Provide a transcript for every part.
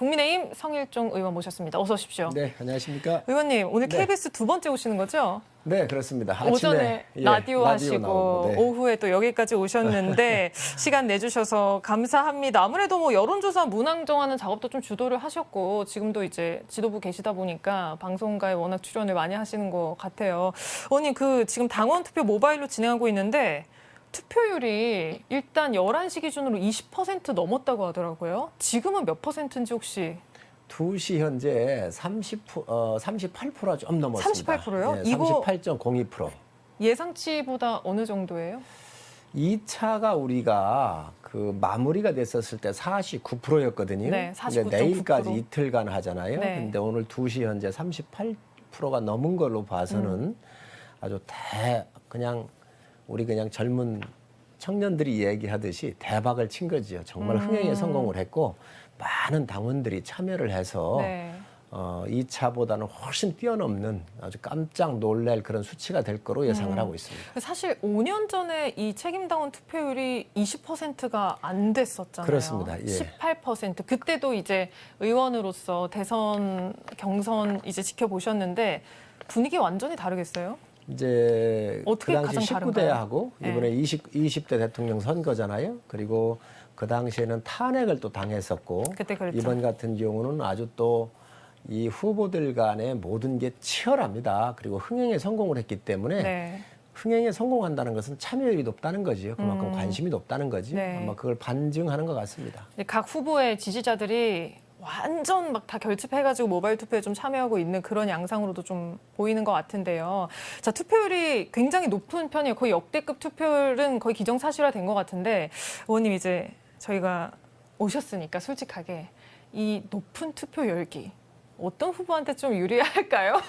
국민의힘 성일종 의원 모셨습니다. 어서 오십시오. 네, 안녕하십니까. 의원님, 오늘 네. KBS 두 번째 오시는 거죠? 네, 그렇습니다. 아침에, 오전에 라디오 하시고 나오고, 네. 오후에 또 여기까지 오셨는데 시간 내주셔서 감사합니다. 아무래도 뭐 여론조사 문항 정하는 작업도 좀 주도를 하셨고 지금도 이제 지도부 계시다 보니까 방송가에 워낙 출연을 많이 하시는 것 같아요. 의원님, 지금 당원 투표 모바일로 진행하고 있는데 투표율이 일단 11시 기준으로 20% 넘었다고 하더라고요. 지금은 몇 %인지 혹시? 2시 현재 38%가 좀 넘었습니다. 38%요? 네, 이거 38.02%. 예상치보다 어느 정도예요? 2차가 우리가 마무리가 됐었을 때 49%였거든요. 네, 49.9%. 내일까지 이틀간 하잖아요. 네. 근데 오늘 2시 현재 38%가 넘은 걸로 봐서는 아주 그냥 우리 그냥 젊은 청년들이 얘기하듯이 대박을 친 거죠. 정말 흥행에 성공을 했고 많은 당원들이 참여를 해서 네. 2차보다는 훨씬 뛰어넘는 아주 깜짝 놀랄 그런 수치가 될 거로 예상을 하고 있습니다. 사실 5년 전에 이 책임당원 투표율이 20%가 안 됐었잖아요. 그렇습니다. 예. 18%. 그때도 이제 의원으로서 대선 경선 이제 지켜보셨는데 분위기 완전히 다르겠어요? 이제 어떻게 그 당시 가장 19대하고 네. 이번에 20대 대통령 선거잖아요. 그리고 그 당시에는 탄핵을 또 당했었고 그때 그랬죠. 이번 같은 경우는 아주 또 이 후보들 간의 모든 게 치열합니다. 그리고 흥행에 성공을 했기 때문에 네. 흥행에 성공한다는 것은 참여율이 높다는 거지요. 그만큼 관심이 높다는 거지. 네. 아마 그걸 반증하는 것 같습니다. 각 후보의 지지자들이 완전 막 다 결집해가지고 모바일 투표에 좀 참여하고 있는 그런 양상으로도 좀 보이는 것 같은데요. 자, 투표율이 굉장히 높은 편이에요. 거의 역대급 투표율은 거의 기정사실화된 것 같은데 의원님 이제 저희가 오셨으니까 솔직하게 이 높은 투표 열기 어떤 후보한테 좀 유리할까요?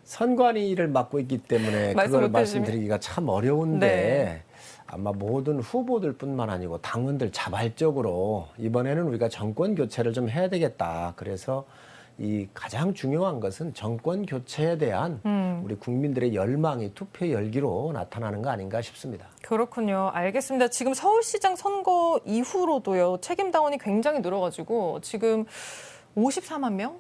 선관위를 맡고 있기 때문에 말씀 그걸 못 말씀드리기가 참 어려운데 네. 아마 모든 후보들뿐만 아니고 당원들 자발적으로 이번에는 우리가 정권 교체를 좀 해야 되겠다. 그래서 이 가장 중요한 것은 정권 교체에 대한 우리 국민들의 열망이 투표 열기로 나타나는 거 아닌가 싶습니다. 그렇군요. 알겠습니다. 지금 서울시장 선거 이후로도요. 책임당원이 굉장히 늘어가지고 지금 54만 명?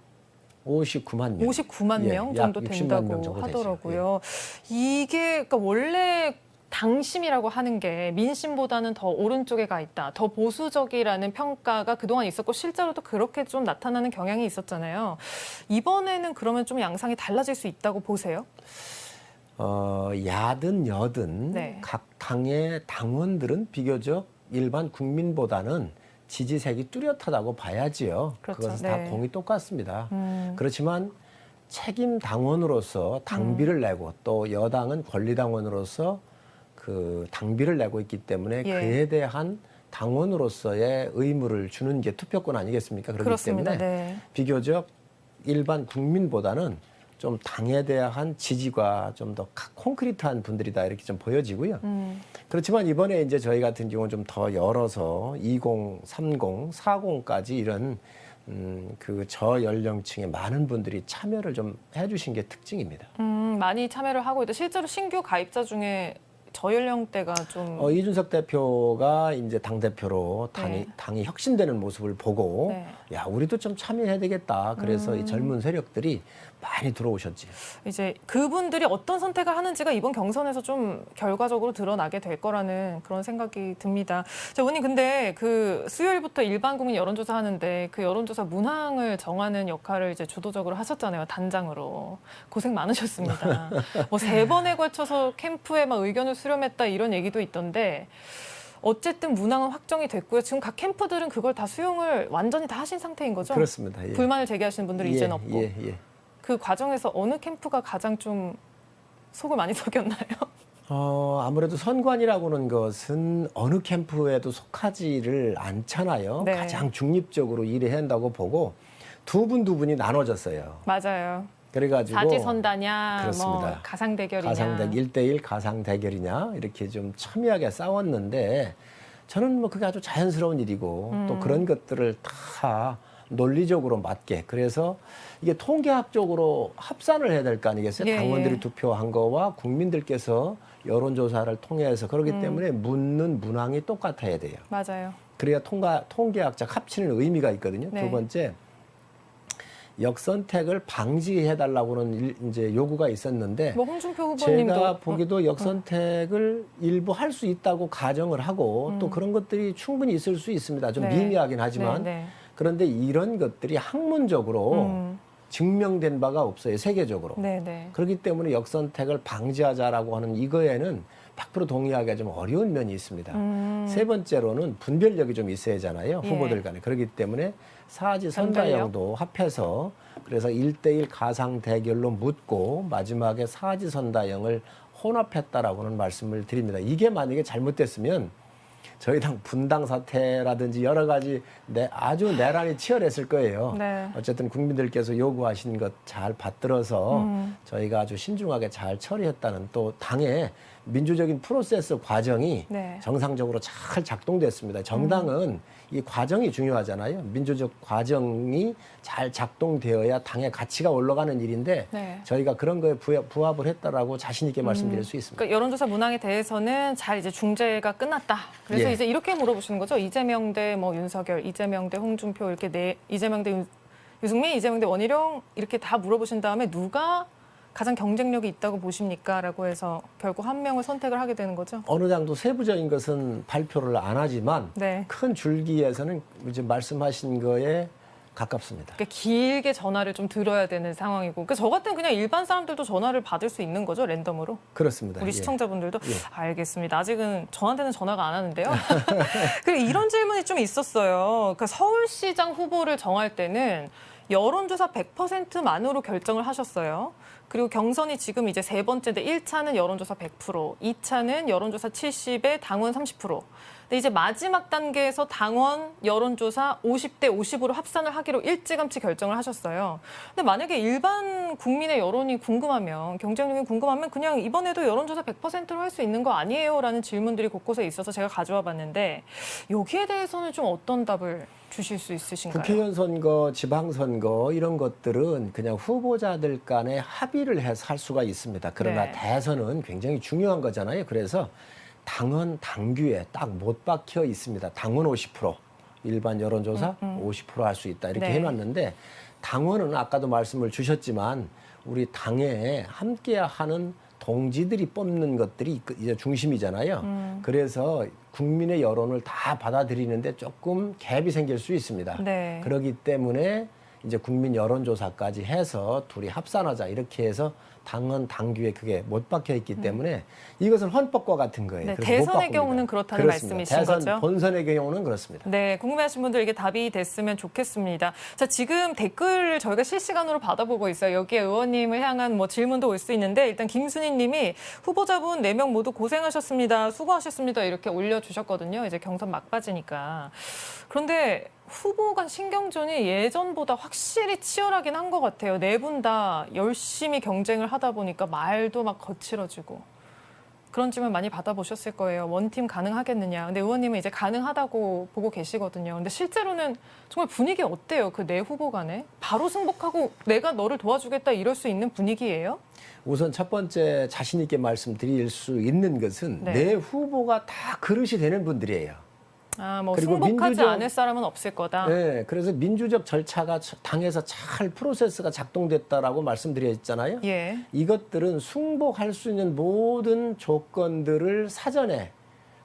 59만 명. 59만 예, 명 약 정도 60만 된다고 명 정도 되죠. 하더라고요. 이게 그러니까 원래 당심이라고 하는 게 민심보다는 더 오른쪽에 가 있다, 더 보수적이라는 평가가 그동안 있었고 실제로도 그렇게 좀 나타나는 경향이 있었잖아요. 이번에는 그러면 좀 양상이 달라질 수 있다고 보세요? 야든 여든 네. 각 당의 당원들은 비교적 일반 국민보다는 지지색이 뚜렷하다고 봐야지요. 그렇죠. 그것은 네. 다 공이 똑같습니다. 그렇지만 책임 당원으로서 당비를 내고 또 여당은 권리당원으로서 그 당비를 내고 있기 때문에 예. 그에 대한 당원으로서의 의무를 주는 게 투표권 아니겠습니까? 그렇기 그렇습니다. 때문에 네. 비교적 일반 국민보다는 좀 당에 대한 지지가 좀 더 콘크리트한 분들이다 이렇게 좀 보여지고요. 그렇지만 이번에 이제 저희 같은 경우는 좀 더 열어서 20, 30, 40까지 이런 그 저연령층의 많은 분들이 참여를 좀 해주신 게 특징입니다. 많이 참여를 하고 있다. 실제로 신규 가입자 중에 저연령대가 좀 이준석 대표가 이제 당대표로 네. 당이 혁신되는 모습을 보고 네. 야, 우리도 좀 참여해야 되겠다. 그래서 이 젊은 세력들이 많이 들어오셨지. 이제 그분들이 어떤 선택을 하는지가 이번 경선에서 좀 결과적으로 드러나게 될 거라는 그런 생각이 듭니다. 자, 의원님 근데 수요일부터 일반 국민 여론조사 하는데 그 여론조사 문항을 정하는 역할을 이제 주도적으로 하셨잖아요. 단장으로. 고생 많으셨습니다. 뭐 3번에 걸쳐서 캠프에 막 의견을 수렴했다 이런 얘기도 있던데 어쨌든 문항은 확정이 됐고요. 지금 각 캠프들은 그걸 다 수용을 완전히 다 하신 상태인 거죠? 그렇습니다. 예. 불만을 제기하시는 분들은 이제는 없고. 예. 그 과정에서 어느 캠프가 가장 좀 속을 많이 썩였나요? 아무래도 선관이라고 하는 것은 어느 캠프에도 속하지를 않잖아요. 네. 가장 중립적으로 일해야 한다고 보고 두 분이 나눠졌어요. 맞아요. 그래가지고 사지선다냐, 그렇습니다. 뭐 가상대결이냐. 1대1 가상대결이냐 이렇게 좀 첨예하게 싸웠는데 저는 뭐 그게 아주 자연스러운 일이고 또 그런 것들을 다 논리적으로 맞게 그래서 이게 통계학적으로 합산을 해야 될 거 아니겠어요? 예, 당원들이 예. 투표한 거와 국민들께서 여론조사를 통해서 그렇기 때문에 묻는 문항이 똑같아야 돼요. 맞아요. 그래야 통계학적 합치는 의미가 있거든요. 네. 두 번째 역선택을 방지해달라고는 이제 요구가 있었는데 뭐 홍준표 후보님도 제가 보기도 역선택을 일부 할 수 있다고 가정을 하고 또 그런 것들이 충분히 있을 수 있습니다. 좀 네. 미미하긴 하지만 네. 그런데 이런 것들이 학문적으로 증명된 바가 없어요. 세계적으로. 네. 그렇기 때문에 역선택을 방지하자라고 하는 이거에는 100% 동의하기가 좀 어려운 면이 있습니다. 세 번째로는 분별력이 좀 있어야 하잖아요. 예. 후보들 간에. 그렇기 때문에 사지 선다형도 합해서 그래서 1대1 가상 대결로 묻고 마지막에 사지 선다형을 혼합했다라고는 말씀을 드립니다. 이게 만약에 잘못됐으면 저희 당 분당 사태라든지 여러 가지 아주 내란이 치열했을 거예요. 네. 어쨌든 국민들께서 요구하신 것 잘 받들어서 저희가 아주 신중하게 잘 처리했다는 또 당의 민주적인 프로세스 과정이 네. 정상적으로 잘 작동됐습니다. 정당은 이 과정이 중요하잖아요. 민주적 과정이 잘 작동되어야 당의 가치가 올라가는 일인데 네. 저희가 그런 거에 부합을 했다라고 자신 있게 말씀드릴 수 있습니다. 그러니까 여론조사 문항에 대해서는 잘 이제 중재가 끝났다. 그래서 예. 이제 이렇게 물어보시는 거죠. 이재명 대 뭐 윤석열, 이재명 대 홍준표 이렇게 이재명 대 유승민, 이재명 대 원희룡 이렇게 다 물어보신 다음에 누가 가장 경쟁력이 있다고 보십니까? 라고 해서 결국 한 명을 선택을 하게 되는 거죠. 어느 정도 세부적인 것은 발표를 안 하지만 네. 큰 줄기에서는 이제 말씀하신 거에 가깝습니다. 그러니까 길게 전화를 좀 들어야 되는 상황이고, 그러니까 저 같은 그냥 일반 사람들도 전화를 받을 수 있는 거죠, 랜덤으로. 그렇습니다. 우리 예. 시청자분들도 예. 알겠습니다. 아직은 저한테는 전화가 안 하는데요. 그리고 이런 질문이 좀 있었어요. 그러니까 서울시장 후보를 정할 때는 여론조사 100%만으로 결정을 하셨어요. 그리고 경선이 지금 이제 세 번째인데 1차는 여론조사 100%, 2차는 여론조사 70에 당원 30%. 근데 이제 마지막 단계에서 당원 여론조사 50대 50으로 합산을 하기로 일찌감치 결정을 하셨어요. 근데 만약에 일반 국민의 여론이 궁금하면, 경쟁력이 궁금하면 그냥 이번에도 여론조사 100%로 할 수 있는 거 아니에요? 라는 질문들이 곳곳에 있어서 제가 가져와 봤는데 여기에 대해서는 좀 어떤 답을 주실 수 있으신가요? 국회의원 선거, 지방선거 이런 것들은 그냥 후보자들 간에 합의를 해서 할 수가 있습니다. 그러나 네. 대선은 굉장히 중요한 거잖아요. 그래서 당원 당규에 딱 못 박혀 있습니다. 당원 50%, 일반 여론조사 50% 할 수 있다 이렇게 네. 해놨는데 당원은 아까도 말씀을 주셨지만 우리 당에 함께하는 동지들이 뽑는 것들이 이제 중심이잖아요. 그래서 국민의 여론을 다 받아들이는데 조금 갭이 생길 수 있습니다. 네. 그렇기 때문에 이제 국민 여론조사까지 해서 둘이 합산하자 이렇게 해서 당헌 당규에 그게 못 박혀 있기 때문에 이것은 헌법과 같은 거예요. 네, 그래서 못 대선의 바꿉니다. 경우는 그렇다는 그렇습니다. 말씀이신 대선 거죠? 본선의 경우는 그렇습니다. 네, 궁금해하신 분들 이게 답이 됐으면 좋겠습니다. 자, 지금 댓글을 저희가 실시간으로 받아보고 있어요. 여기에 의원님을 향한 뭐 질문도 올 수 있는데 일단 김순희 님이 후보자분 4명 모두 고생하셨습니다. 수고하셨습니다. 이렇게 올려주셨거든요. 이제 경선 막바지니까. 그런데 후보 간 신경전이 예전보다 확실히 치열하긴 한 것 같아요. 네 분 다 열심히 경쟁을 하다 보니까 말도 막 거칠어지고. 그런 질문 많이 받아보셨을 거예요. 원팀 가능하겠느냐. 근데 의원님은 이제 가능하다고 보고 계시거든요. 근데 실제로는 정말 분위기 어때요? 그 네 후보 간에? 바로 승복하고 내가 너를 도와주겠다 이럴 수 있는 분위기예요? 우선 첫 번째 자신 있게 말씀드릴 수 있는 것은 네. 네 후보가 다 그릇이 되는 분들이에요. 아, 뭐 그리고 승복하지 민주적- 않을 사람은 없을 거다. 네, 그래서 민주적 절차가 당에서 잘 프로세스가 작동됐다라고 말씀드렸잖아요. 예. 이것들은 승복할 수 있는 모든 조건들을 사전에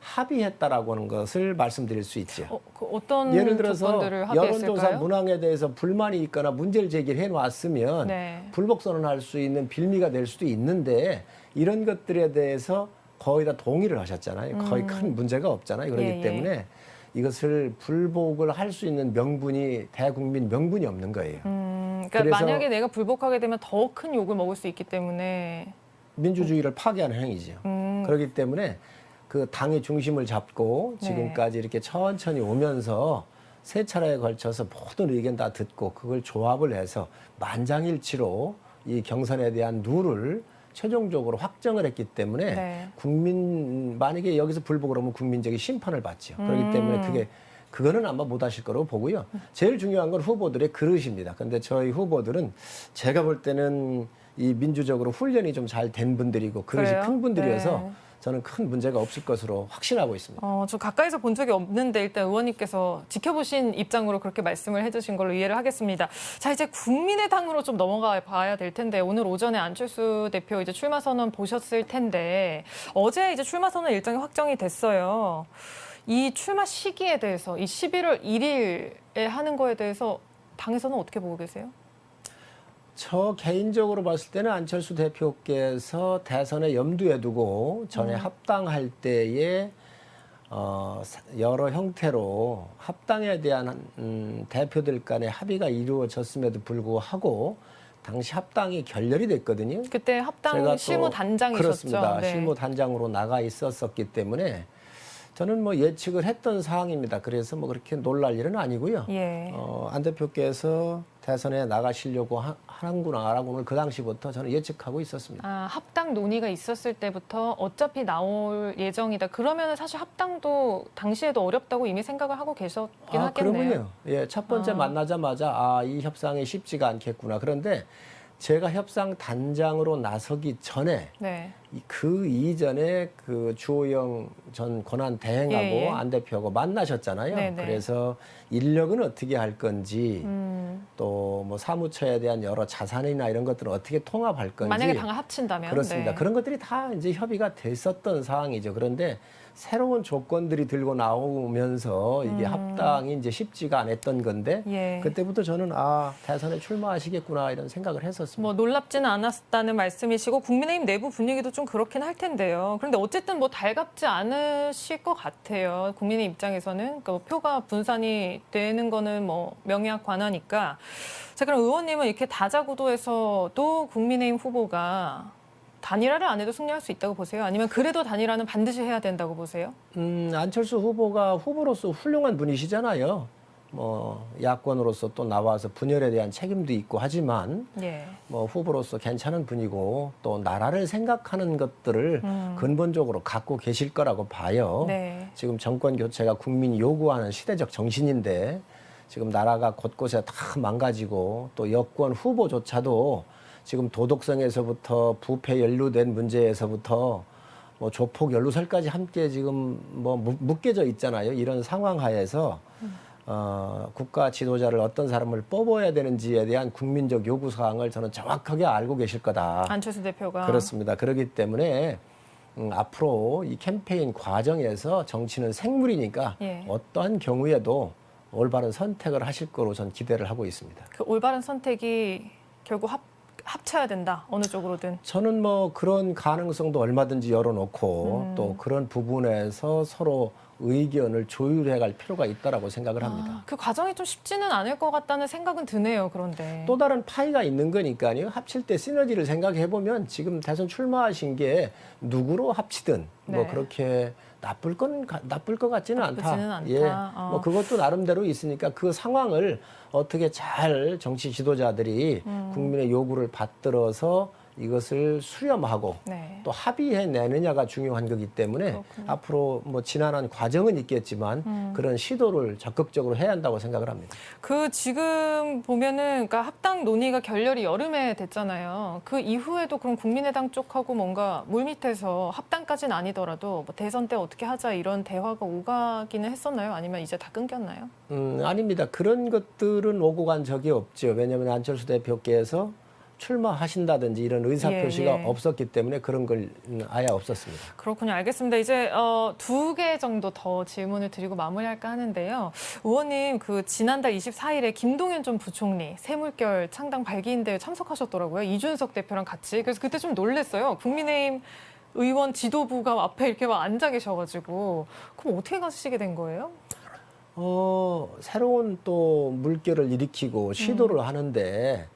합의했다라고 하는 것을 말씀드릴 수 있죠. 그 어떤 예를 들어서 조건들을 여론조사 합의했을까요? 문항에 대해서 불만이 있거나 문제를 제기해 놨으면 네. 불복선언할 수 있는 빌미가 될 수도 있는데 이런 것들에 대해서 거의 다 동의를 하셨잖아요. 거의 큰 문제가 없잖아요. 그렇기 예, 예. 때문에 이것을 불복을 할 수 있는 명분이 대국민 명분이 없는 거예요. 그러니까 그래서- 만약에 내가 불복하게 되면 더 큰 욕을 먹을 수 있기 때문에 민주주의를 파괴하는 행위죠. 그렇기 때문에 그 당의 중심을 잡고 네. 지금까지 이렇게 천천히 오면서 세 차례에 걸쳐서 모든 의견 다 듣고 그걸 조합을 해서 만장일치로 이 경선에 대한 룰을 최종적으로 확정을 했기 때문에 네. 만약에 여기서 불복을 하면 국민적인 심판을 받죠. 그렇기 때문에 그거는 아마 못 하실 거라고 보고요. 제일 중요한 건 후보들의 그릇입니다. 근데 저희 후보들은 제가 볼 때는 이 민주적으로 훈련이 좀 잘 된 분들이고 그릇이 그래요? 큰 분들이어서 네. 저는 큰 문제가 없을 것으로 확신하고 있습니다. 저 가까이서 본 적이 없는데 일단 의원님께서 지켜보신 입장으로 그렇게 말씀을 해주신 걸로 이해를 하겠습니다. 자, 이제 국민의당으로 좀 넘어가 봐야 될 텐데 오늘 오전에 안철수 대표 이제 출마 선언 보셨을 텐데 어제 이제 출마 선언 일정이 확정이 됐어요. 이 출마 시기에 대해서 이 11월 1일에 하는 거에 대해서 당에서는 어떻게 보고 계세요? 저 개인적으로 봤을 때는 안철수 대표께서 대선에 염두에 두고 전에 합당할 때에 여러 형태로 합당에 대한 대표들 간의 합의가 이루어졌음에도 불구하고 당시 합당이 결렬이 됐거든요. 그때 합당 실무단장이셨죠? 그렇습니다. 네. 실무단장으로 나가 있었기 때문에 저는 뭐 예측을 했던 사항입니다. 그래서 뭐 그렇게 놀랄 일은 아니고요. 예. 안 대표께서 대선에 나가시려고 하는구나라고 오늘 그 당시부터 저는 예측하고 있었습니다. 합당 논의가 있었을 때부터 어차피 나올 예정이다. 그러면 사실 합당도 당시에도 어렵다고 이미 생각을 하고 계셨긴 하겠네요. 그러면요. 예, 첫 번째 만나자마자 이 협상이 쉽지가 않겠구나. 그런데 제가 협상 단장으로 나서기 전에 네. 그 이전에 그 주호영 전 권한 대행하고 안 대표하고 만나셨잖아요. 네네. 그래서 인력은 어떻게 할 건지 또 뭐 사무처에 대한 여러 자산이나 이런 것들은 어떻게 통합할 건지 만약에 당을 합친다면 그렇습니다. 네. 그런 것들이 다 이제 협의가 됐었던 상황이죠. 그런데 새로운 조건들이 들고 나오면서 이게 합당이 이제 쉽지가 않았던 건데 예. 그때부터 저는 대선에 출마하시겠구나 이런 생각을 했었습니다. 뭐 놀랍지는 않았다는 말씀이시고 국민의힘 내부 분위기도 좀 그렇긴 할 텐데요. 그런데 어쨌든 뭐 달갑지 않으실 것 같아요. 국민의 입장에서는 그 표가 분산이 되는 거는 뭐 명예학 관하니까. 자, 그럼 의원님은 이렇게 다자구도에서도 국민의힘 후보가 단일화를 안 해도 승리할 수 있다고 보세요? 아니면 그래도 단일화는 반드시 해야 된다고 보세요? 안철수 후보가 후보로서 훌륭한 분이시잖아요. 뭐 야권으로서 또 나와서 분열에 대한 책임도 있고 하지만 예. 뭐 후보로서 괜찮은 분이고 또 나라를 생각하는 것들을 근본적으로 갖고 계실 거라고 봐요. 네. 지금 정권 교체가 국민이 요구하는 시대적 정신인데 지금 나라가 곳곳에 다 망가지고 또 여권 후보조차도 지금 도덕성에서부터 부패 연루된 문제에서부터 뭐 조폭 연루설까지 함께 지금 뭐 묶여져 있잖아요. 이런 상황 하에서 국가 지도자를 어떤 사람을 뽑아야 되는지에 대한 국민적 요구 사항을 저는 정확하게 알고 계실 거다. 안철수 대표가. 그렇습니다. 그렇기 때문에 앞으로 이 캠페인 과정에서 정치는 생물이니까 예. 어떠한 경우에도 올바른 선택을 하실 거로 저는 기대를 하고 있습니다. 그 올바른 선택이 결국 합쳐야 된다. 어느 쪽으로든. 저는 뭐 그런 가능성도 얼마든지 열어놓고 또 그런 부분에서 서로 의견을 조율해갈 필요가 있다라고 생각을 합니다. 그 과정이 좀 쉽지는 않을 것 같다는 생각은 드네요. 그런데. 또 다른 파이가 있는 거니까요. 합칠 때 시너지를 생각해 보면 지금 대선 출마하신 게 누구로 합치든 뭐 네. 그렇게 나쁠 것 같지는 않다. 나쁘지는 않다. 예, 뭐 그것도 나름대로 있으니까 그 상황을 어떻게 잘 정치 지도자들이 국민의 요구를 받들어서 이것을 수렴하고 네. 또 합의해내느냐가 중요한 거기 때문에 그렇군요. 앞으로 뭐 지난한 과정은 있겠지만 그런 시도를 적극적으로 해야 한다고 생각을 합니다. 그 지금 보면은 그러니까 합당 논의가 결렬이 여름에 됐잖아요. 그 이후에도 그럼 국민의당 쪽하고 뭔가 물밑에서 합당까지는 아니더라도 뭐 대선 때 어떻게 하자 이런 대화가 오가기는 했었나요? 아니면 이제 다 끊겼나요? 아닙니다. 그런 것들은 오고 간 적이 없죠. 왜냐하면 안철수 대표께서 출마하신다든지 이런 의사표시가 예. 없었기 때문에 그런 걸 아예 없었습니다. 그렇군요. 알겠습니다. 이제 2개 정도 더 질문을 드리고 마무리할까 하는데요. 의원님 그 지난달 24일에 김동연 전 부총리 새물결 창당 발기인대회 참석하셨더라고요. 이준석 대표랑 같이. 그래서 그때 좀 놀랐어요. 국민의힘 의원 지도부가 앞에 이렇게 막 앉아 계셔가지고 그럼 어떻게 가시게 된 거예요? 새로운 또 물결을 일으키고 시도를 하는데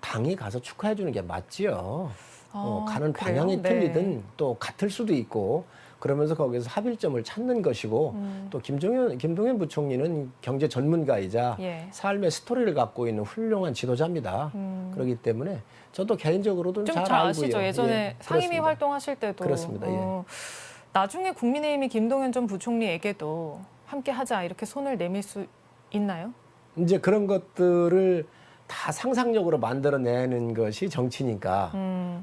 당이 가서 축하해 주는 게 맞지요. 가는 그래요? 방향이 네. 틀리든 또 같을 수도 있고 그러면서 거기서 합일점을 찾는 것이고 또 김동연 부총리는 경제 전문가이자 예. 삶의 스토리를 갖고 있는 훌륭한 지도자입니다. 그렇기 때문에 저도 개인적으로도 좀 잘 잘 알고요. 아시죠? 예전에 예, 상임위 그렇습니다. 활동하실 때도. 그렇습니다. 예. 나중에 국민의힘이 김동연 전 부총리에게도 함께 하자 이렇게 손을 내밀 수 있나요? 이제 그런 것들을 다 상상력으로 만들어내는 것이 정치니까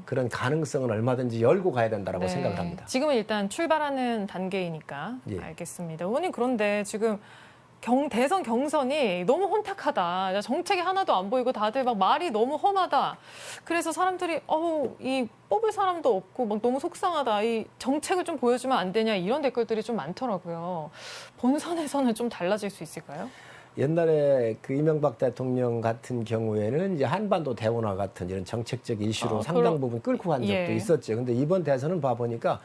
그런 가능성은 얼마든지 열고 가야 된다라고 네. 생각을 합니다. 지금은 일단 출발하는 단계이니까 예. 알겠습니다. 의원님 그런데 지금 대선 경선이 너무 혼탁하다. 정책이 하나도 안 보이고 다들 막 말이 너무 험하다. 그래서 사람들이 이 뽑을 사람도 없고 막 너무 속상하다. 이 정책을 좀 보여주면 안 되냐 이런 댓글들이 좀 많더라고요. 본선에서는 좀 달라질 수 있을까요? 옛날에 그 이명박 대통령 같은 경우에는 이제 한반도 대운하 같은 이런 정책적 이슈로 상당 부분 끌고 간 적도 예. 있었죠. 근데 이번 대선은 봐보니까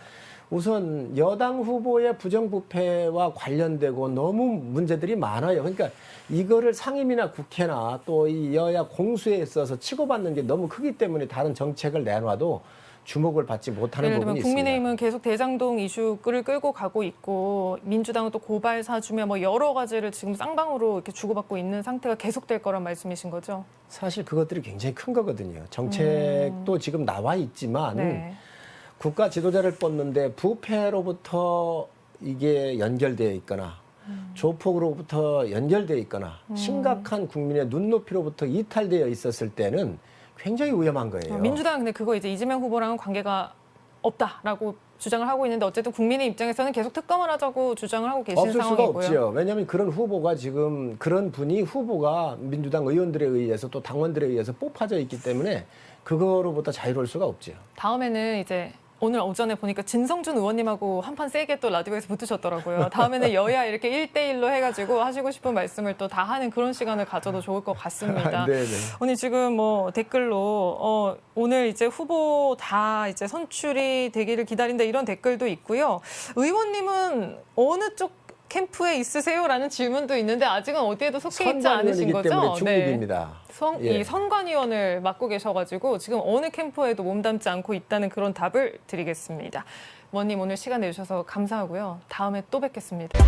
우선 여당 후보의 부정부패와 관련되고 너무 문제들이 많아요. 그러니까 이거를 상임이나 국회나 또 이 여야 공수에 있어서 치고받는 게 너무 크기 때문에 다른 정책을 내놔도 주목을 받지 못하는 예를 부분이 들면 국민의힘은 있습니다. 계속 대장동 이슈를 끌고 가고 있고 민주당은 또 고발 사주며 뭐 여러 가지를 지금 쌍방으로 이렇게 주고받고 있는 상태가 계속될 거란 말씀이신 거죠? 사실 그것들이 굉장히 큰 거거든요. 정책도 지금 나와 있지만 네. 국가 지도자를 뽑는데 부패로부터 이게 연결되어 있거나 조폭으로부터 연결되어 있거나 심각한 국민의 눈높이로부터 이탈되어 있었을 때는 굉장히 위험한 거예요. 민주당은 근데 그거 이제 이재명 후보랑은 관계가 없다라고 주장을 하고 있는데 어쨌든 국민의 입장에서는 계속 특검을 하자고 주장을 하고 계시는 없을 수가 상황이고요. 없죠. 왜냐하면 그런 후보가 지금 그런 분이 후보가 민주당 의원들에 의해서 또 당원들에 의해서 뽑혀져 있기 때문에 그거로부터 자유로울 수가 없죠. 다음에는 이제 오늘 오전에 보니까 진성준 의원님하고 한판 세게 또 라디오에서 붙으셨더라고요. 다음에는 여야 이렇게 1대1로 해가지고 하시고 싶은 말씀을 또 다 하는 그런 시간을 가져도 좋을 것 같습니다. 네네. 오늘 지금 뭐 댓글로 오늘 이제 후보 다 이제 선출이 되기를 기다린다 이런 댓글도 있고요. 의원님은 어느 쪽 캠프에 있으세요라는 질문도 있는데 아직은 어디에도 속해 있지 않으신 선관위원이기 거죠? 때문에 중립입니다. 이 선관위원을 맡고 계셔가지고 지금 어느 캠프에도 몸담지 않고 있다는 그런 답을 드리겠습니다. 의원님 오늘 시간 내주셔서 감사하고요. 다음에 또 뵙겠습니다.